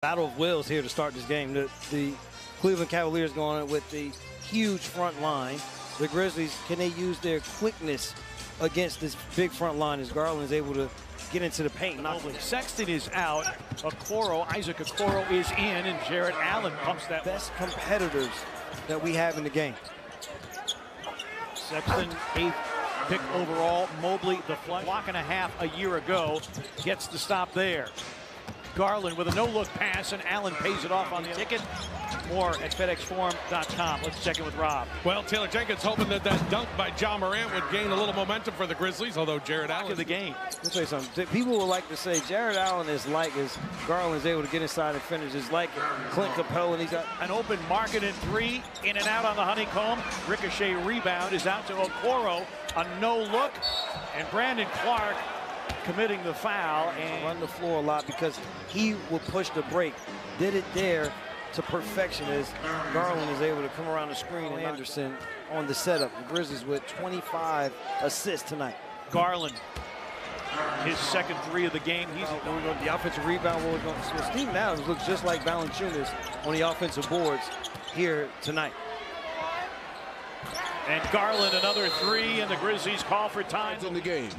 Battle of wills here to start this game. The Cleveland Cavaliers going with the huge front line. The Grizzlies, can they use their quickness against this big front line as Garland is able to get into the paint? Sexton is out. Isaac Okoro is in, and Jarrett Allen pumps that. Best competitors that we have in the game. Sexton, 8th pick overall. Mobley, the block and a half a year ago, gets the stop there. Garland with a no-look pass, and Allen pays it off on the ticket. More at FedExForum.com. Let's check in with Rob. Well, Taylor Jenkins hoping that dunk by Ja Morant would gain a little momentum for the Grizzlies, although Jarrett Allen of the game. Let me tell you something. People will like to say Jarrett Allen is like as Garland's able to get inside and finish. It's like Clint Capella, and he's got an open market in three, in and out on the honeycomb. Ricochet rebound is out to Okoro. A no-look, and Brandon Clark committing the foul and run the floor a lot because he will push the break. Did it there to perfection as Garland is able to come around the screen. And Anderson on the setup. The Grizzlies with 25 assists tonight. Garland, his second three of the game. He's the offensive rebound. Steven Adams looks just like Valanciunas on the offensive boards here tonight. And Garland another three, and the Grizzlies call for time in the game.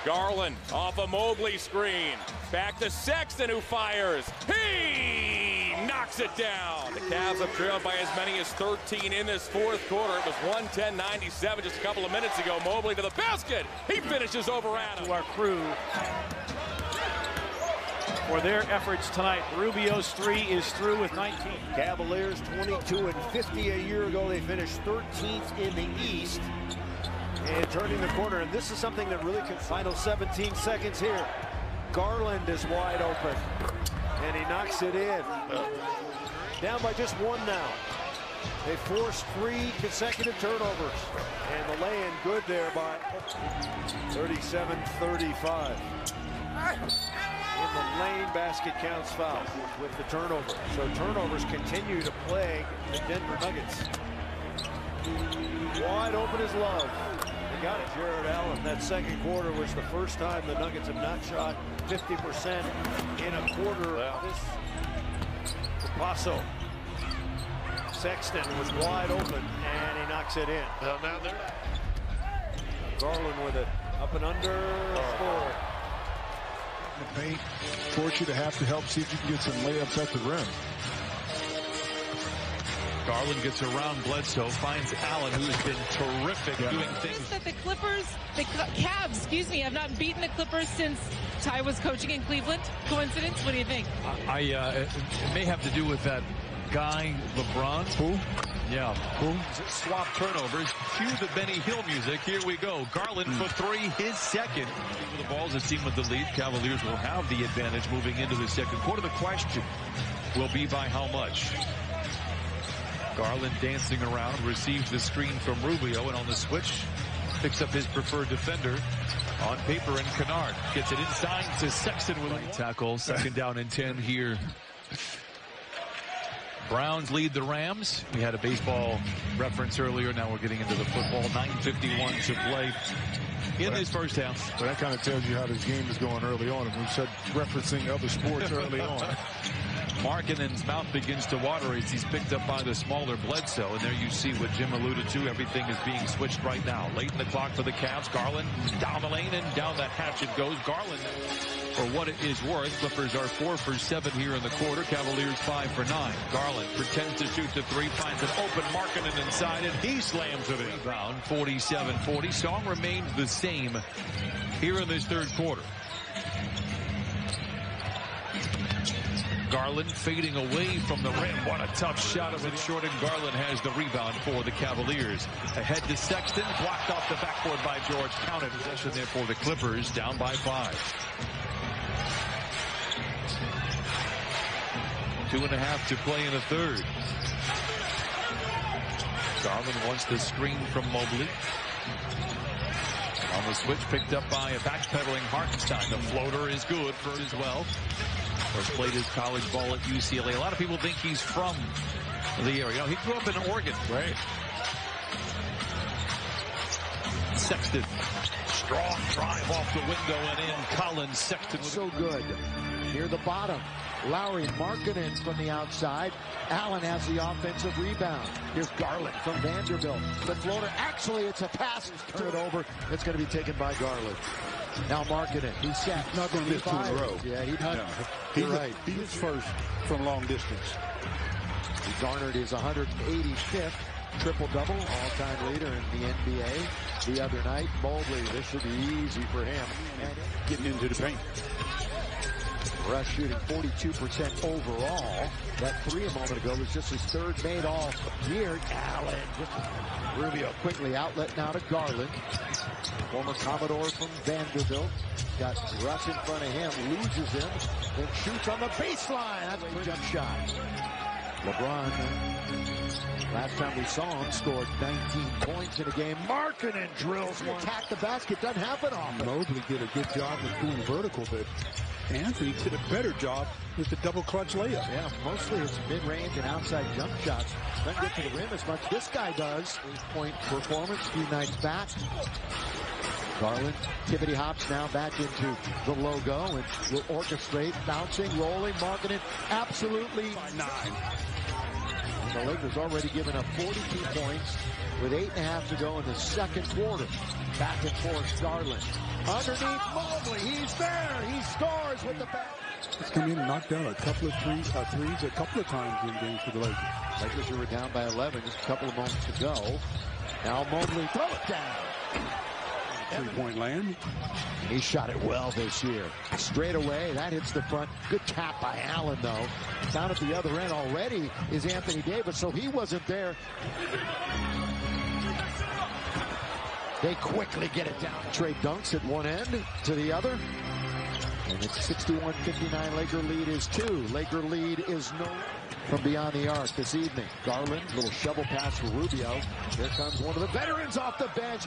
Garland off a Mobley screen. Back to Sexton, who fires. He knocks it down. The Cavs have trailed by as many as 13 in this fourth quarter. It was 110-97 just a couple of minutes ago. Mobley to the basket. He finishes over Adams. To our crew for their efforts tonight. Rubio's three is through with 19. Cavaliers 22-50 a year ago. They finished 13th in the East. And turning the corner, and this is something that really can. Final 17 seconds here. Garland is wide open, and he knocks it in. Down by just one now. They forced 3 consecutive turnovers, and the lay-in good there by 37-35. In the lane, basket counts foul with the turnover. So turnovers continue to plague the Denver Nuggets. Wide open is Love. They got it, Jarrett Allen. That second quarter was the first time the Nuggets have not shot 50% in a quarter. This Paso. Sexton was wide open, and he knocks it in. Well, now they're Garland with it. Up and under. Score. The paint force you to have to help see if you can get some layups at the rim. Garland gets around Bledsoe, finds Allen, who has been terrific doing things. That the Cavs, have not beaten the Clippers since Ty was coaching in Cleveland. Coincidence? What do you think? It may have to do with that guy, LeBron. Who? Yeah. Who? Swap turnovers. Cue the Benny Hill music. Here we go. Garland for three, his second. The Balls, a team with the lead. Cavaliers will have the advantage moving into the second quarter. The question will be by how much. Garland dancing around, receives the screen from Rubio, and on the switch, picks up his preferred defender on paper, and Kennard gets it inside to Sexton with a tackle. Second down and 10 here. Browns lead the Rams. We had a baseball reference earlier. Now we're getting into the football. 9:51 to play in this first half. So that kind of tells you how this game is going early on. And we said referencing other sports early on. Markkanen's mouth begins to water as he's picked up by the smaller Bledsoe. And there you see what Jim alluded to. Everything is being switched right now. Late in the clock for the Cavs. Garland down the lane, and down that hatch it goes. Garland, for what it is worth, Clippers are 4 for 7 here in the quarter. Cavaliers 5 for 9. Garland pretends to shoot the three, finds an open Markkanen inside, and he slams it in. Rebound, 47-40. Song remains the same here in this third quarter. Garland fading away from the rim. What a tough shot of it short, and Garland has the rebound for the Cavaliers. Ahead to Sexton, blocked off the backboard by George. Counted possession there for the Clippers, down by 5. 2.5 to play in the third. Garland wants the screen from Mobley. On the switch, picked up by a backpedaling Hartenstein. The floater is good for as well. Or played his college ball at UCLA. A lot of people think he's from the area. He grew up in Oregon. Right. Sexton. Strong drive off the window and in. Collins. Sexton. So good. near the bottom. Lowry marking in from the outside. Allen has the offensive rebound. Here's Garland from Vanderbilt. The floater, actually it's a pass. Turn it over. It's going to be taken by Garland. Now marking it. He's set. Not going to miss two in a row. Yeah, he does. He's right. He is first from long distance. He garnered his 185th triple-double, all-time leader in the NBA the other night. Mobley, this should be easy for him. Getting into the paint. Russ shooting 42% overall. That three a moment ago was just his third made all year. Allen, Rubio quickly outlet now to Garland. Former Commodore from Vanderbilt. Got Russ in front of him, loses him, then shoots on the baseline. That's a jump shot. LeBron, last time we saw him, scored 19 points in a game. Markkanen drills one. Attack the basket, doesn't happen often. Mobley did a good job of going vertical, but Anthony did a better job with the double clutch layup. Yeah, mostly it's mid-range and outside jump shots. Doesn't get to the rim as much. This guy does. 8-point performance a few nights back. Garland, tippity hops now back into the logo and will orchestrate, bouncing, rolling, Markkanen, absolutely 9. The Lakers already given up 42 points with 8.5 to go in the second quarter. Back and forth, Garland. Underneath Mobley, he's there, he scores with the back. He's come in and knocked down a couple of threes a couple of times in games for the Lakers. Lakers who were down by 11 just a couple of moments to go. Now Mobley, throw it down. Three-point land. He shot it well this year. Straight away, that hits the front. Good tap by Allen, though. Down at the other end already is Anthony Davis, so he wasn't there. They quickly get it down. Trey dunks at one end to the other. And it's 61-59. Laker lead is 2. Laker lead is no from beyond the arc this evening. Garland, little shovel pass for Rubio. Here comes one of the veterans off the bench.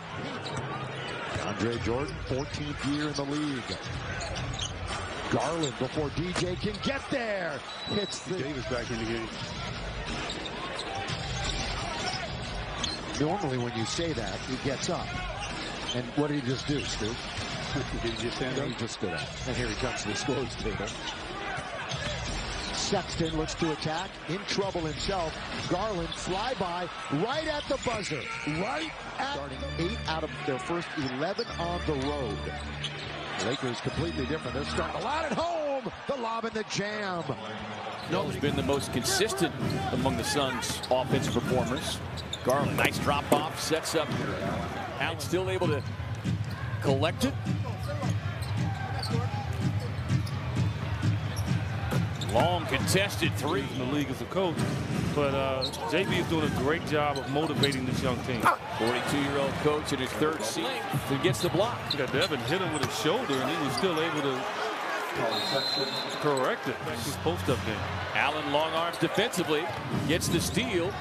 Andre Jordan, 14th year in the league. Garland before DJ can get there. Hits the Davis back in the game. Normally when you say that, he gets up. And what did he just do, Stu? Did he just stand up? He just stood up. And here he comes to the scores table. Sexton looks to attack, in trouble himself. Garland flyby right at the buzzer. Right at starting 8 out of their first 11 on the road. Lakers completely different. They're starting a lot at home. The lob and the jam. Nobody's been the most consistent among the Suns' offensive performers. Garland, nice drop off, sets up. Allen still able to collect it. Long contested three. In the league as a coach, but JB is doing a great job of motivating this young team. 42-year-old coach in his third season who gets the block. Yeah, Devin hit him with his shoulder, and he was still able to correct it. His post-up game. Allen long arms defensively, gets the steal.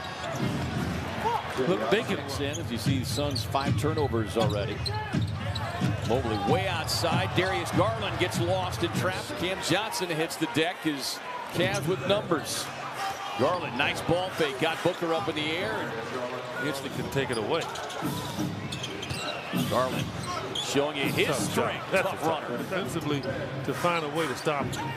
They can extend as you see the Suns 5 turnovers already. Mobley way outside. Darius Garland gets lost and trapped. Cam Johnson hits the deck as Cavs with numbers. Garland, nice ball fake. Got Booker up in the air. And Instantly can take it away. Garland showing you his strength. Tough runner. Defensively, to find a way to stop him.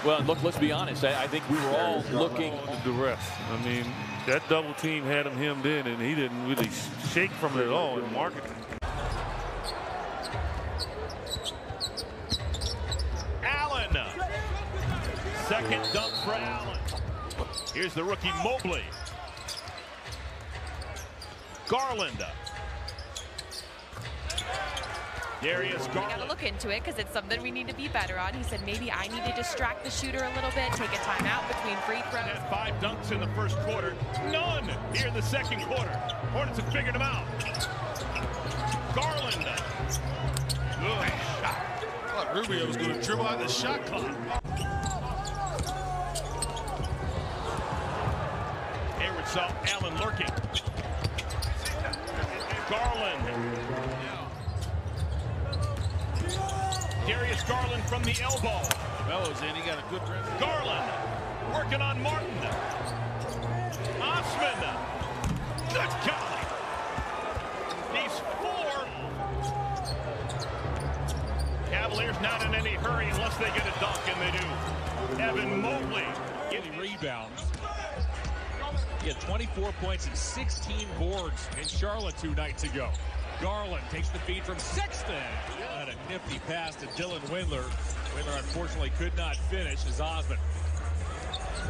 Well, look, let's be honest. I think we were all looking under duress. I mean, that double team had him hemmed in, and he didn't really shake from it at all in marketing. Allen. Second dunk for Allen. Here's the rookie Mobley. Garland. Darius Garland. We got to look into it because it's something we need to be better on. He said maybe I need to distract the shooter a little bit, take a timeout between free throws. Had 5 dunks in the first quarter, none here in the second quarter. Hornets have figured him out. Garland. Good shot. I thought Rubio was going to dribble out the shot clock. Hayward saw Allen lurking. Garland. Darius Garland from the elbow. Mellows in, he got a good rim. Garland working on Martin. Osman. Good golly. These 4. Cavaliers not in any hurry unless they get a dunk, and they do. Evan Mobley getting rebounds. He had 24 points and 16 boards in Charlotte 2 nights ago. Garland takes the feed from Sexton. And a nifty pass to Dylan Windler. Windler unfortunately could not finish as Osmond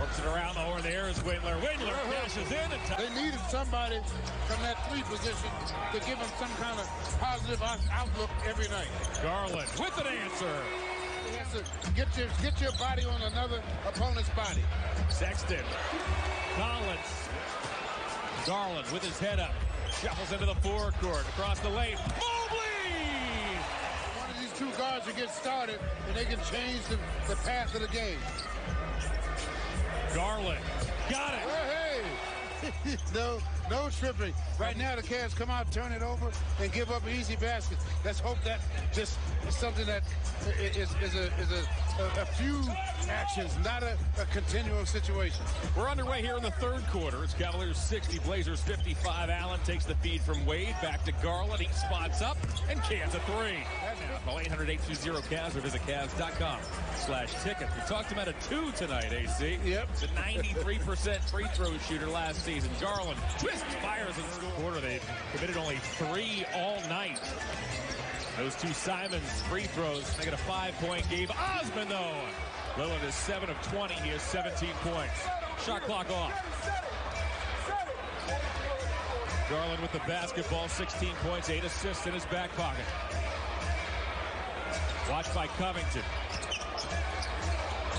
works it around the horn. There is Windler. Windler dashes in. And they needed somebody from that 3 position to give them some kind of positive outlook every night. Garland with an answer. He has to get your body on another opponent's body. Sexton. Collins. Garland with his head up. Shuffles into the forecourt. Across the lane. Mobley! One of these 2 guards will get started, and they can change the path of the game. Garland. Got it. Hey! No tripping. Right now, the Cavs come out, turn it over, and give up easy baskets. Let's hope that just is something that is a few actions, not a continual situation. We're underway here in the 3rd quarter. It's Cavaliers 60, Blazers 55. Allen takes the feed from Wade. Back to Garland. He spots up and cans a 3. Call 800-820-CAVS or visit Cavs.com/tickets. We talked about a 2 tonight, AC. Yep. The 93% free throw shooter last season. Garland twists, fires in the 3rd quarter. They've committed only 3 all night. Those 2 Simons free throws make it a 5-point game. Osmond, though. Lillard is 7 of 20. He has 17 points. Shot clock off. Garland with the basketball, 16 points, 8 assists in his back pocket. Watched by Covington.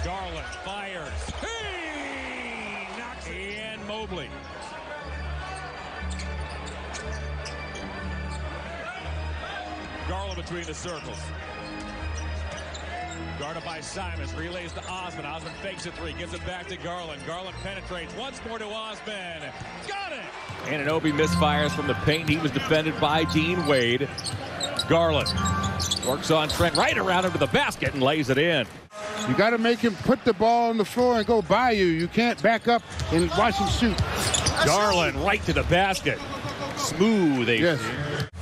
Garland fires. Hey! Knocks it. And Mobley. Garland between the circles. Guarded by Simons. Relays to Osmond. Osmond fakes a 3. Gives it back to Garland. Garland penetrates. Once more to Osmond. Got it! Anunoby misfires from the paint. He was defended by Dean Wade. Garland works on Trent right around him to the basket and lays it in. You got to make him put the ball on the floor and go by you. You can't back up and watch him shoot. Garland right to the basket. Smooth. Yes.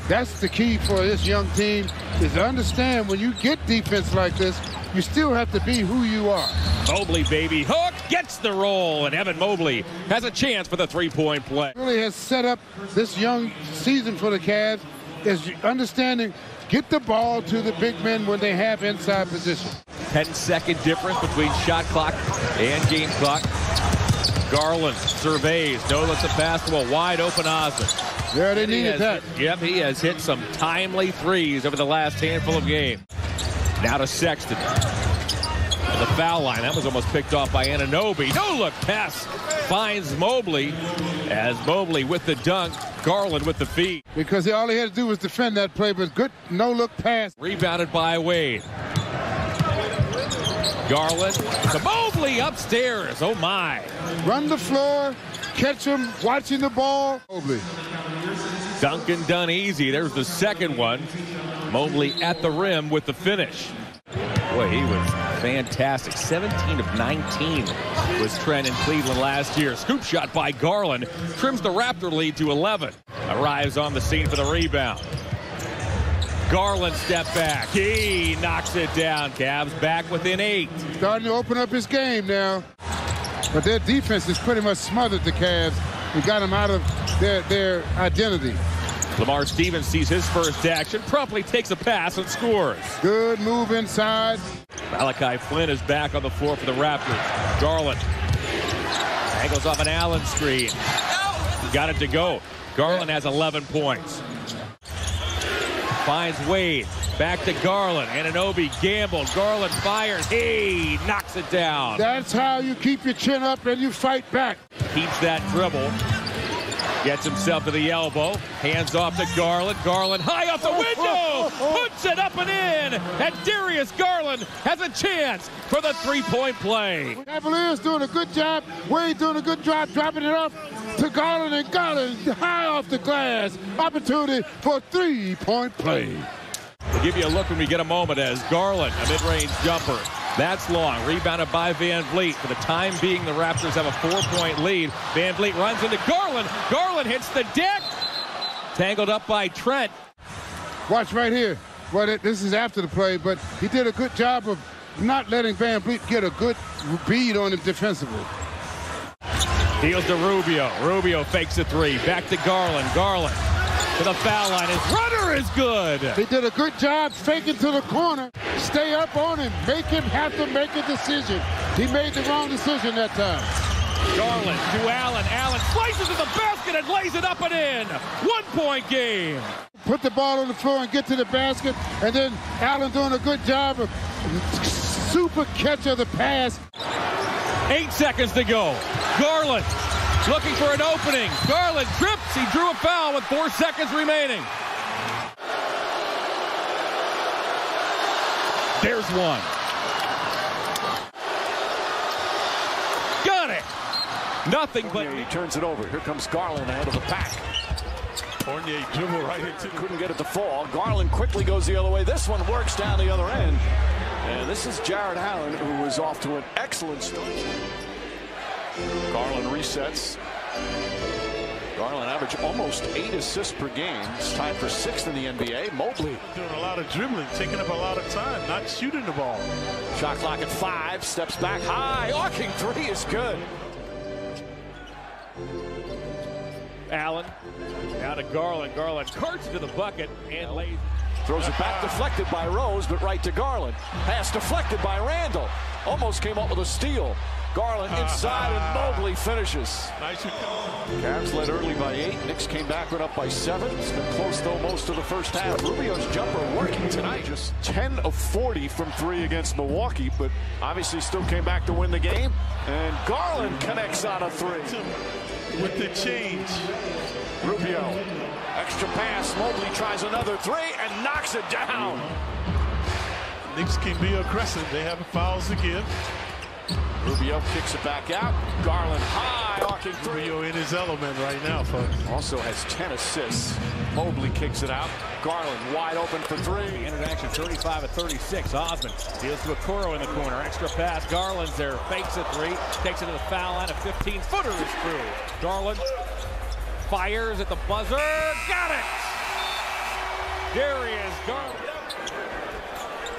That's the key for this young team, is to understand when you get defense like this, you still have to be who you are. Mobley, baby. Hook gets the roll, and Evan Mobley has a chance for the 3-point play. Really has set up this young season for the Cavs, is understanding, get the ball to the big men when they have inside position. 10-second difference between shot clock and game clock. Garland surveys, no looks at basketball, wide open Osmond. Yeah, they needed that. Yep, he has hit some timely threes over the last handful of games. Now to Sexton. At the foul line, that was almost picked off by Anunoby. No look pass finds Mobley, as Mobley with the dunk, Garland with the feed. Because all he had to do was defend that play, but good no-look pass. Rebounded by Wade. Garland to Mobley upstairs. Oh my. Run the floor, catch him, watching the ball. Mobley. Duncan done easy. There's the second one. Mobley at the rim with the finish. Boy, he was fantastic. 17 of 19 was Trent in Cleveland last year. Scoop shot by Garland. Trims the Raptor lead to 11. Arrives on the scene for the rebound. Garland step back. He knocks it down. Cavs back within 8. Starting to open up his game now. But their defense has pretty much smothered the Cavs. We got them out of their identity. Lamar Stevens sees his first action, promptly takes a pass and scores. Good move inside. Malachi Flynn is back on the floor for the Raptors. Garland angles off an Allen screen. Got it to go. Garland has 11 points. Finds Wade. Back to Garland. Anunoby gambled. Garland fires. He knocks it down. That's how you keep your chin up and you fight back. Keeps that dribble. Gets himself to the elbow. Hands off to Garland. Garland high off the window. Puts it up and in. And Darius Garland has a chance for the 3-point play. Cavaliers doing a good job. Wade doing a good job dropping it off to Garland. And Garland high off the glass. Opportunity for a 3-point play. We'll give you a look when we get a moment as Garland, a mid-range jumper. That's long. Rebounded by Van Vliet. For the time being, the Raptors have a 4-point lead. Van Vliet runs into Garland. Garland hits the deck. Tangled up by Trent. Watch right here. Well, this is after the play, but he did a good job of not letting Van Vliet get a good bead on him defensively. Deals to Rubio. Rubio fakes a three. Back to Garland. Garland to the foul line. His runner is good. He did a good job faking to the corner. Stay up on him. Make him have to make a decision. He made the wrong decision that time. Garland to Allen. Allen slices at the basket and lays it up and in. 1 point game. Put the ball on the floor and get to the basket. And then Allen doing a good job of super catch of the pass. 8 seconds to go. Garland looking for an opening. Garland trips. He drew a foul with 4 seconds remaining. There's one. Got it. Nothing but... He turns it over. Here comes Garland ahead of the pack. Fournier dribble right into... Couldn't get it to fall. Garland quickly goes the other way. This one works down the other end. And this is Jared Allen, who is off to an excellent start. Garland resets. Garland averaged almost 8 assists per game. It's tied for 6th in the NBA. Mobley doing a lot of dribbling, taking up a lot of time, not shooting the ball. Shot clock at 5. Steps back high. Arcing three is good. Allen down to Garland. Garland carts to the bucket and lays. Throws it back, deflected by Rose, but right to Garland. Pass deflected by Randall. Almost came up with a steal. Garland inside and Mobley finishes. Nice. Cavs led early by 8. Knicks came backward up by 7. It's been close though most of the first half. Rubio's jumper working tonight. Just 10 of 40 from 3 against Milwaukee, but obviously still came back to win the game. And Garland connects on a 3. With the change. Rubio, extra pass. Mobley tries another 3 and knocks it down. Knicks can be aggressive. They have fouls to give. Rubio kicks it back out. Garland high, arcing 3. Rubio in his element right now, folks. Also has 10 assists. Mobley kicks it out. Garland wide open for 3. Interaction 35 at 36. Osman deals to Okoro in the corner. Extra pass. Garland's there. Fakes a 3. Takes it to the foul line. A 15-footer is through. Garland fires at the buzzer. Got it! Darius Garland.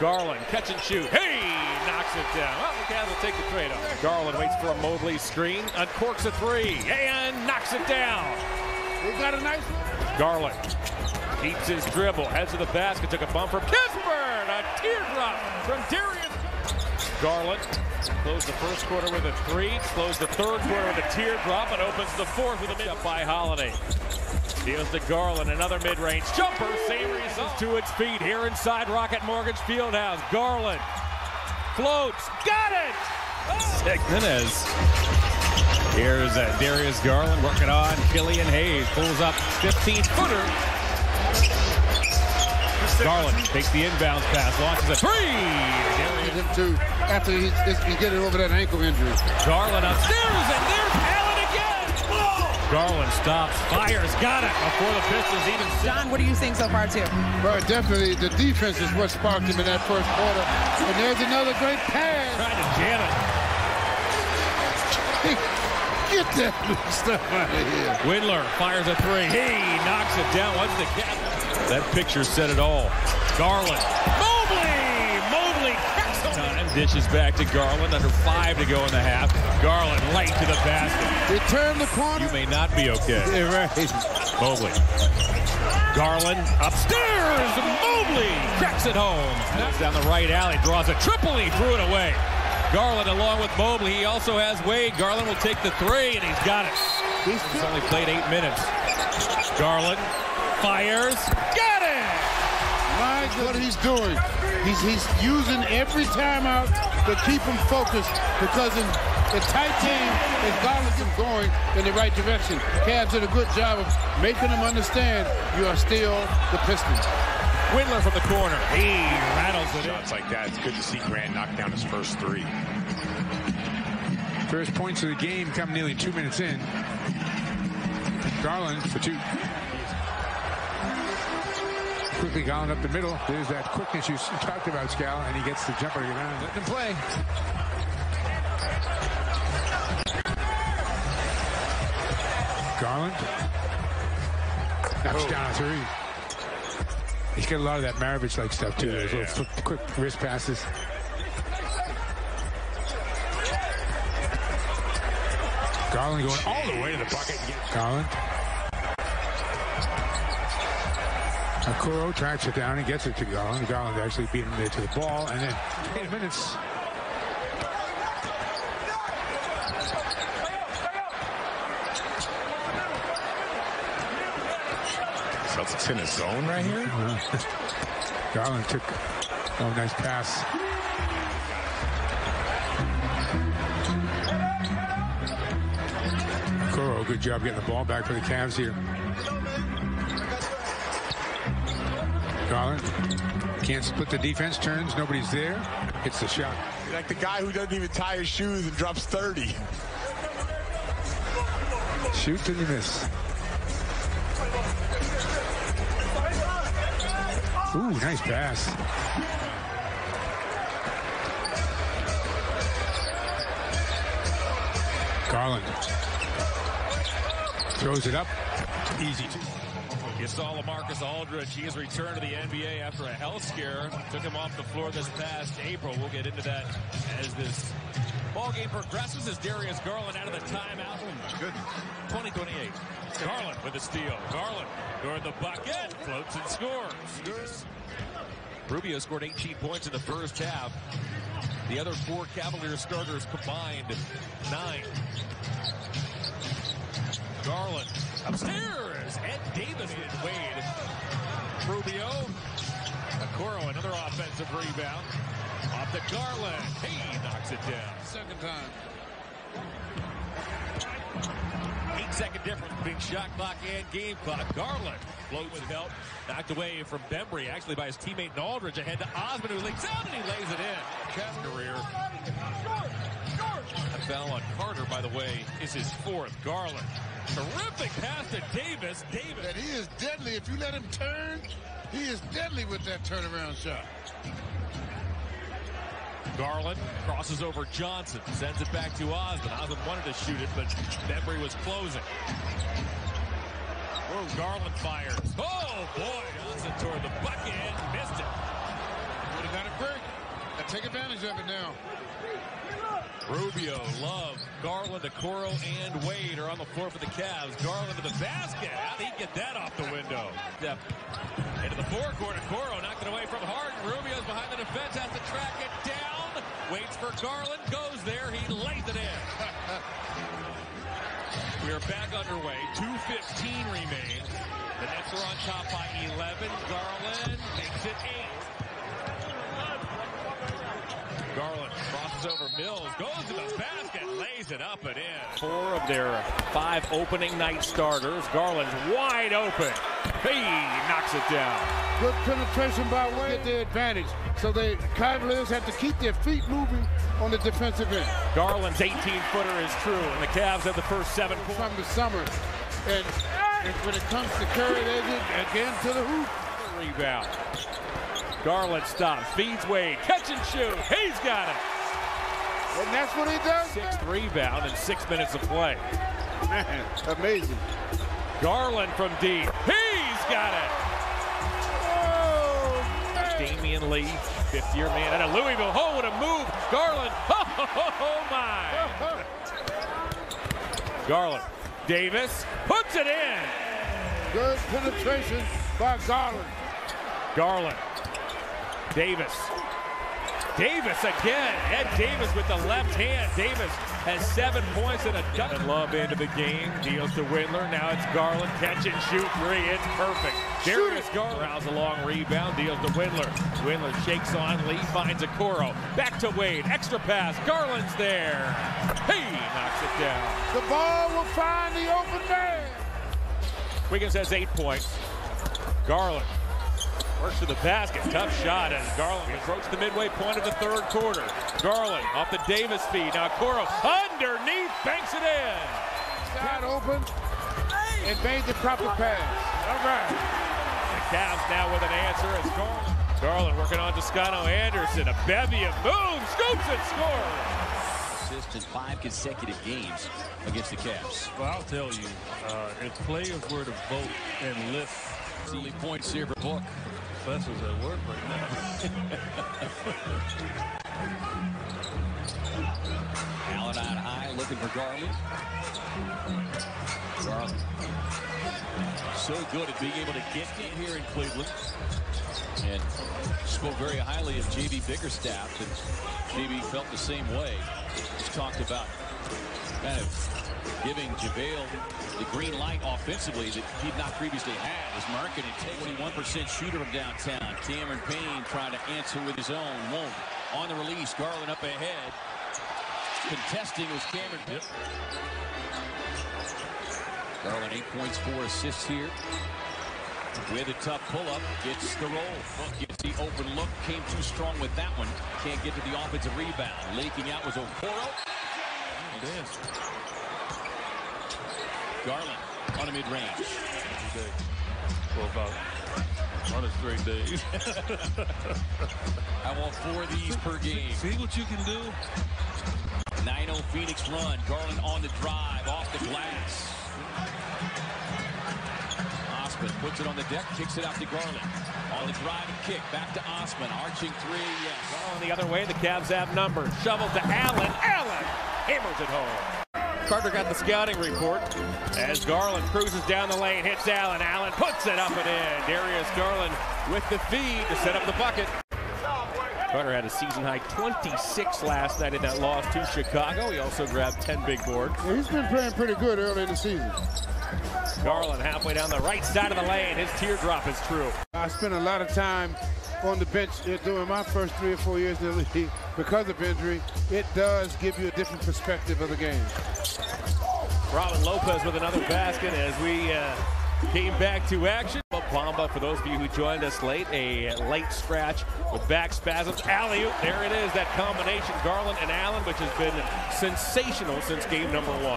Garland catch and shoot. Hey! Knocks it down. Well, the Cavs will take the trade off. Garland waits for a Mobley screen. Uncorks a 3. And knocks it down. He got a nice one. Garland keeps his dribble. Heads to the basket. Took a bump from Kispert. A teardrop from Darius. Garland closed the first quarter with a 3. Closed the third quarter with a teardrop. And opens the fourth with a mid up by Holiday. Deals to Garland, another mid-range jumper, same result. To its feet here inside Rocket Mortgage Fieldhouse. Garland floats, got it! Jimenez. Here's Darius Garland working on Killian Hayes, pulls up 15-footer. Garland takes the inbounds pass, launches a 3. Him too, after he's getting over that ankle injury. Garland upstairs, and there's Allen again. Garland stops, fires, got it before the Pistons even. John, what are you seeing so far too? Well, definitely the defense is what sparked him in that first quarter. And there's another great pass. Trying to jam it. Get that stuff out of here. Windler fires a 3. He knocks it down. What's the cap? That picture said it all. Garland. Mobley cracks time. Dishes back to Garland. Under 5 to go in the half. Garland right to the basket. Return the corner. You may not be okay. Yeah, right. Mobley. Garland upstairs. Mobley cracks it home. Goes down the right alley. Draws a triple. He threw it away. Garland along with Mobley. He also has Wade. Garland will take the 3, and he's got it. He's only played 8 minutes. Garland fires. Got it! My God, what he's doing. He's using every timeout to keep him focused because in the tight game, if Garland is going in the right direction, Cavs did a good job of making him understand you are still the Pistons. Windler from the corner. He rattles it in. Shots like that, it's good to see Grant knock down his first 3. First points of the game come nearly 2 minutes in. Garland for 2. Quickly Garland up the middle. There's that quickness you talked about, Scal, and he gets the jumper to get around. Let him play. Garland knocks down a 3. He's got a lot of that Maravich-like stuff, too. Those little quick wrist passes. Garland going all the way to the bucket. Garland. Okoro tracks it down and gets it to Garland. Garland actually beating him there to the ball. And then 8 minutes. Celtics in his zone right here. Garland took a nice pass. Okoro, good job getting the ball back for the Cavs here. Garland can't split the defense, turns, nobody's there, hits the shot. Like the guy who doesn't even tie his shoes and drops 30. Shoot till you miss. Ooh, nice pass. Garland throws it up. Easy. You saw LaMarcus Aldridge. He has returned to the NBA after a health scare. Took him off the floor this past April. We'll get into that as this ball game progresses as Darius Garland out of the timeout. Good. 20-28. Garland with a steal. Garland toward the bucket. Floats and scores. Rubio scored 18 points in the first half. The other 4 Cavaliers starters combined 9. Garland upstairs. Ed Davis with Wade. Rubio. Okoro, another offensive rebound. Off to Garland. He knocks it down. Second time. 8-second difference between shot clock and game clock. Garland floats with help. Knocked away from Bembry, actually by his teammate Aldridge. Ahead to Osman, who leaks out and he lays it in. Cavs career. That foul on Carter, by the way, is his 4th. Garland. Terrific pass to Davis. And he is deadly. If you let him turn, he is deadly with that turnaround shot. Garland crosses over Johnson, sends it back to Osman. Osman wanted to shoot it, but Bembry was closing. Oh, Garland fires. Oh, boy. Johnson toward the bucket. Missed it. Would have got it quick. And take advantage of it now. Rubio, Love, Garland, Okoro, and Wade are on the floor for the Cavs. Garland to the basket. How did he get that off the window? Step into the forecourt. Okoro knocked it away from Harden. Rubio's behind the defense, has to track it down. Waits for Garland, goes there. He lays it in. We are back underway. 2:15 remain. The Nets are on top by 11. Garland makes it 8. Garland crosses over Mills, goes to the basket, lays it up and in. 4 of their 5 opening night starters. Garland's wide open. He knocks it down. Good penetration by Wade. Get the advantage. So the Cavaliers have to keep their feet moving on the defensive end. Garland's 18-footer is true, and the Cavs have the first 7 points. From the summer. And when it comes to Curry, they get again to the hoop. Rebound. Garland stops, feeds Wade, catch and shoot. He's got it. And that's what he does. 6th rebound in 6 minutes of play. Man, amazing. Garland from deep. He's got it. Oh, man. Damian Lee, 5th-year man. And a Louisville. Oh, what a move. Garland. Oh, my. Garland. Davis puts it in. Good penetration by Garland. Garland. Davis. Davis again. Ed Davis with the left hand. Davis has 7 points and a dunk. Love into the game. Deals to Windler. Now it's Garland. Catch and shoot 3. It's perfect. Darius Garland rounds a long rebound. Deals to Windler. Windler shakes on. Lee finds Okoro. Back to Wade. Extra pass. Garland's there. He knocks it down. The ball will find the open man. Wiggins has 8 points. Garland works to the basket. Tough shot, and Garland approached the midway point of the 3rd quarter. Garland off the Davis feed. Now Okoro underneath, banks it in. Got open and made the proper pass. All right. The Cavs now with an answer as Garland. Garland working on Toscano Anderson. A bevy of boom, scoops and scores. Assist in 5 consecutive games against the Cavs. Well, I'll tell you, if players were to vote and lift early points here for Book. professors at work right now. Allen on high, looking for Garland. Garland, so good at being able to get in here in Cleveland. And spoke very highly of J.B. Bickerstaff, and J.B. felt the same way. He's talked about kind of giving JaVale the green light offensively that he'd not previously had. As Marketing, 21% shooter from downtown. Cameron Payne trying to answer with his own. Won't. On the release, Garland up ahead. Contesting was Cameron Payne. Garland 8 points, 4 assists here. With a tough pull-up, gets the roll. Gets the open look, came too strong with that one. Can't get to the offensive rebound. Leaking out was Okoro. Garland on a mid-range. For about 100 straight days. I want 4 of these per game. See what you can do. 9-0 Phoenix run. Garland on the drive, off the glass. Osman puts it on the deck, kicks it out to Garland. On the drive and kick, back to Osman. Arching three, yes. Garland the other way, the Cavs have numbers. Shovel to Allen. Allen hammers it home. Carter got the scouting report as Garland cruises down the lane, hits Allen. Allen puts it up and in. Darius Garland with the feed to set up the bucket. Carter had a season-high 26 last night in that loss to Chicago. He also grabbed 10 big boards. Yeah, he's been playing pretty good early in the season. Garland halfway down the right side of the lane. His teardrop is true. I spent a lot of time on the bench during my first 3 or 4 years in the league because of injury. It does give you a different perspective of the game. Robin Lopez with another basket as we came back to action. Bamba, for those of you who joined us late, a late scratch with back spasms. Alley-oop, there it is, that combination, Garland and Allen, which has been sensational since game number 1.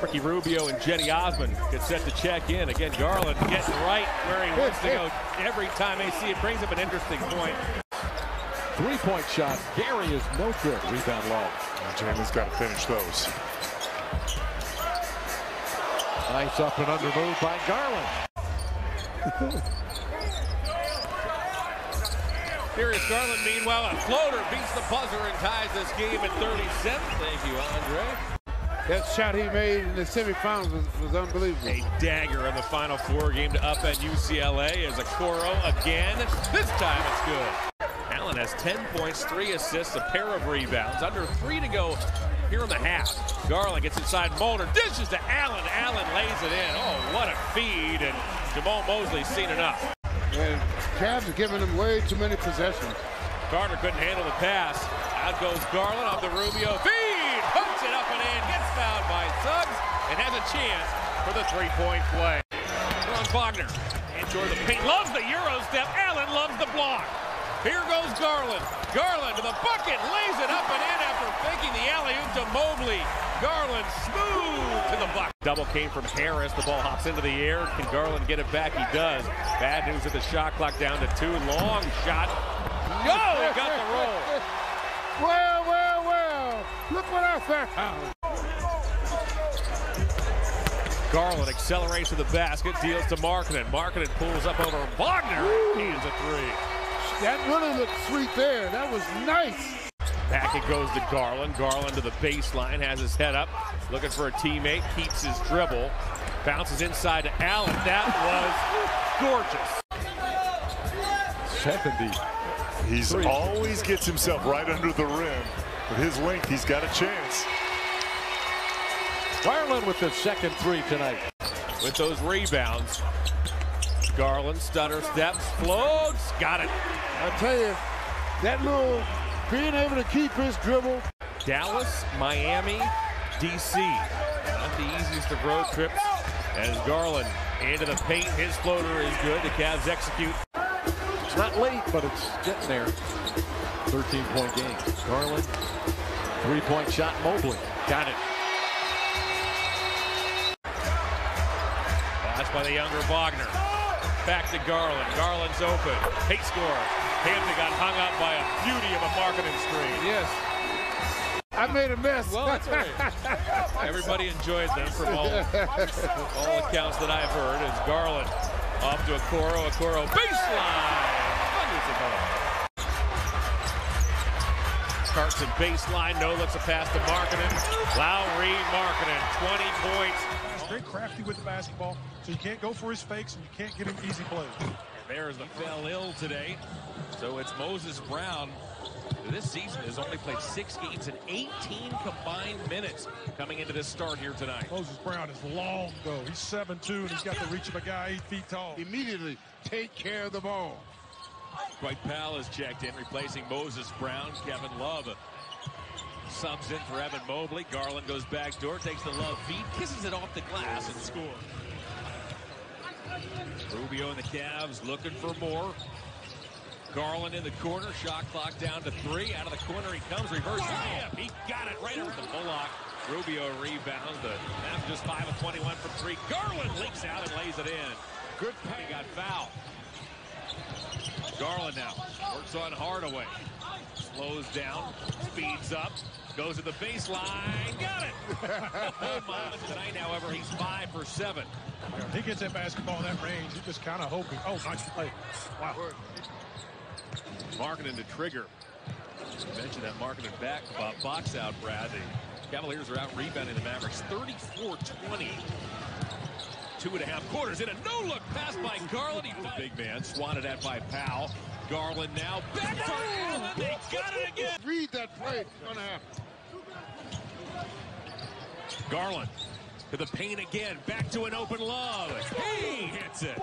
Ricky Rubio and Jetty Osmond get set to check in. Again, Garland getting right where he wants to go every time they see it. Brings up an interesting point. 3-point shot. Gary is no good. Rebound low. Jalen's got to finish those. Nice up and under move by Garland. Darius Garland, meanwhile, a floater beats the buzzer and ties this game at 37. Thank you, Andre. That shot he made in the semifinals was unbelievable. A dagger in the Final Four game to upend UCLA as Okoro again. This time it's good. Allen has 10 points, 3 assists, a pair of rebounds. Under 3 to go here in the half. Garland gets inside Mulder, dishes to Allen. Allen lays it in. Oh, what a feed, and Jamal Mosley's seen enough. And Cavs are giving him way too many possessions. Carter couldn't handle the pass. Out goes Garland off the Rubio feed. Puts it up and in. Gets fouled by Suggs and has a chance for the 3-point play. Ron Wagner. Enjoy the paint. Loves the Euro step. Allen loves the block. Here goes Garland. Garland to the bucket. Lays it up and in after faking the alley-oop to Mobley. Garland smooth to the bucket. Double came from Harris. The ball hops into the air. Can Garland get it back? He does. Bad news at the shot clock down to 2. Long shot. No, he got the roll. Well, well, well. Look what I found. Garland accelerates to the basket, deals to Markkanen. Markkanen pulls up over Wagner. Hands a 3. That really looked sweet there. That was nice. Back it goes to Garland. Garland to the baseline, has his head up, looking for a teammate, keeps his dribble, bounces inside to Allen. That was gorgeous. 70. He's always gets himself right under the rim. With his length, he's got a chance. Garland with the second 3 tonight. With those rebounds, Garland stutter steps, floats, got it. I tell you, that little being able to keep his dribble. Dallas, Miami, DC. Not the easiest of road trips. As Garland into the paint, his floater is good. The Cavs execute. It's not late, but it's getting there. 13-point game. Garland, 3-point shot. Mobley got it. Pass by the younger Wagner. Back to Garland. Garland's open. Pace score. Hampton got hung up by a beauty of a Markkanen screen. Yes. I made a mess. Well, that's all right. Everybody enjoyed them from all accounts that I've heard as Garland Off to Okoro, baseline. Carson baseline, no looks a pass to Markkanen. Lowry, Markkanen, 20 points. He's very crafty with the basketball, so you can't go for his fakes and you can't get him easy plays. And there's the fell ill today. So it's Moses Brown, who this season has only played 6 games and 18 combined minutes coming into this start here tonight. Moses Brown is long, though. He's 7'2", and he's got the reach of a guy 8 feet tall. Immediately take care of the ball. Dwight Powell is checked in, replacing Moses Brown. Kevin Love subs in for Evan Mobley. Garland goes back door, takes the Love feed, kisses it off the glass, and scores. Rubio and the Cavs looking for more. Garland in the corner, shot clock down to 3. Out of the corner he comes, reverse layup. He got it right over the Bullock. Rubio rebounds. The Mavs just 5 of 21 from 3. Garland leaks out and lays it in. Good play. He got fouled. Garland now works on Hardaway. Slows down, speeds up, goes to the baseline. Got it! Oh my. Tonight, however, he's 5 for 7. When he gets that basketball in that range, you just kind of hoping. Oh, nice play. Wow. Markkanen to trigger. You mentioned that Markkanen back box out, Brad. The Cavaliers are out rebounding the Mavericks 34-20. 2.5 quarters in a no-look pass by Garland. The big man swatted at by Powell. Garland now back to Allen. They got it again. Read that play. It's going to happen. Garland to the paint again. Back to an open Love. He hits it.